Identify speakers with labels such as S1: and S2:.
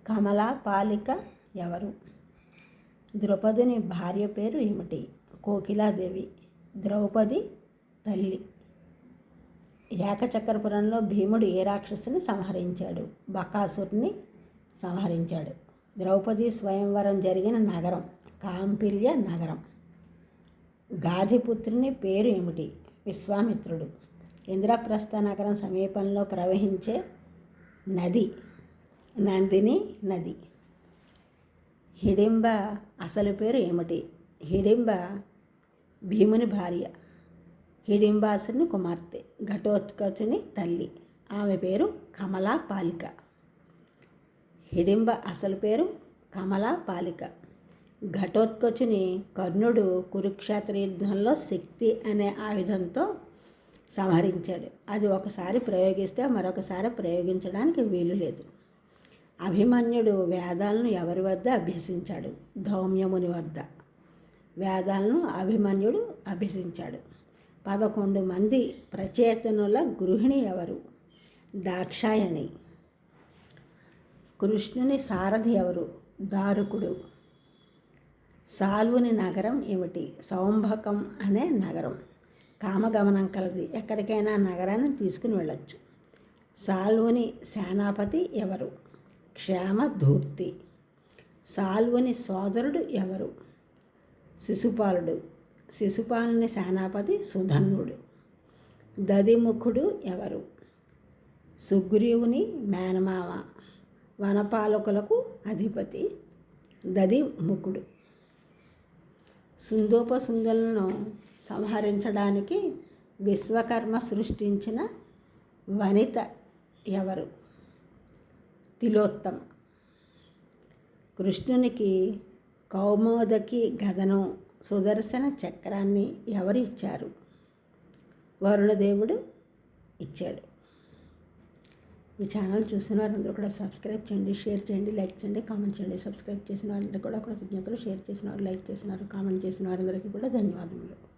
S1: కమలా పాలిక ఎవరు? ద్రౌపదుని భార్య పేరు ఏమిటి? కోకిలాదేవి. ద్రౌపది తల్లి. ఏకచక్రపురంలో భీముడు ఏ రాక్షసుని సంహరించాడు? బకాసురుని సంహరించాడు. ద్రౌపది స్వయంవరం జరిగిన నగరం కాంపిల్య నగరం. గాధిపుత్రుని పేరు ఏమిటి? విశ్వామిత్రుడు. ఇంద్రప్రస్థ నగరం సమీపంలో ప్రవహించే నది నందిని నది. హిడింబ అసలు పేరు ఏమిటి? హిడింబ భీముని భార్య, హిడింబాసుని కుమార్తె, ఘటోత్కచుని తల్లి. ఆమె పేరు కమలా పాలిక. హిడింబ అసలు పేరు కమలా పాలిక. ఘటోత్కచుని కర్ణుడు కురుక్షేత్ర యుద్ధంలో శక్తి అనే ఆయుధంతో సంహరించాడు. అది ఒకసారి ప్రయోగిస్తే మరొకసారి ప్రయోగించడానికి వీలు లేదు. అభిమన్యుడు వేదాలను ఎవరి వద్ద అభ్యసించాడు? ధౌమ్యముని వద్ద. వేదాలను అభిమన్యుడు అభ్యసించాడు. 11 మంది ప్రచేతనుల గృహిణి ఎవరు? దాక్షాయణి. కృష్ణుని సారథి ఎవరు? దారుకుడు. సాల్వుని నగరం ఏమిటి? సౌంభకం అనే నగరం. కామగమనం కలది. ఎక్కడికైనా నగరాన్ని తీసుకుని వెళ్ళొచ్చు. సాల్వుని సేనాపతి ఎవరు? క్షేమధూర్తి. సాల్వుని సోదరుడు ఎవరు? శిశుపాలుడు. శిశుపాలుని సేనాపతి సుధన్వుడు. దదిముఖుడు ఎవరు? సుగ్రీవుని మేనమామ. వనపాలకులకు అధిపతి దదిముఖుడు. సుందోపసుందులను సంహరించడానికి విశ్వకర్మ సృష్టించిన వనిత ఎవరు? తిలోత్తమ. కృష్ణునికి కౌమోదకి గదను, సుదర్శన చక్రాన్ని ఎవరు ఇచ్చారు? వరుణదేవుడు ఇచ్చాడు. ఈ ఛానల్ చూసిన వారందరూ కూడా సబ్స్క్రైబ్ చేయండి, షేర్ చేయండి, లైక్ చేయండి, కామెంట్ చేయండి. సబ్స్క్రైబ్ చేసిన వారందరూ కూడా కృతజ్ఞతలు. షేర్ చేసిన వారు, లైక్ చేసిన వారు, కామెంట్ చేసిన వారందరికీ కూడా ధన్యవాదములు.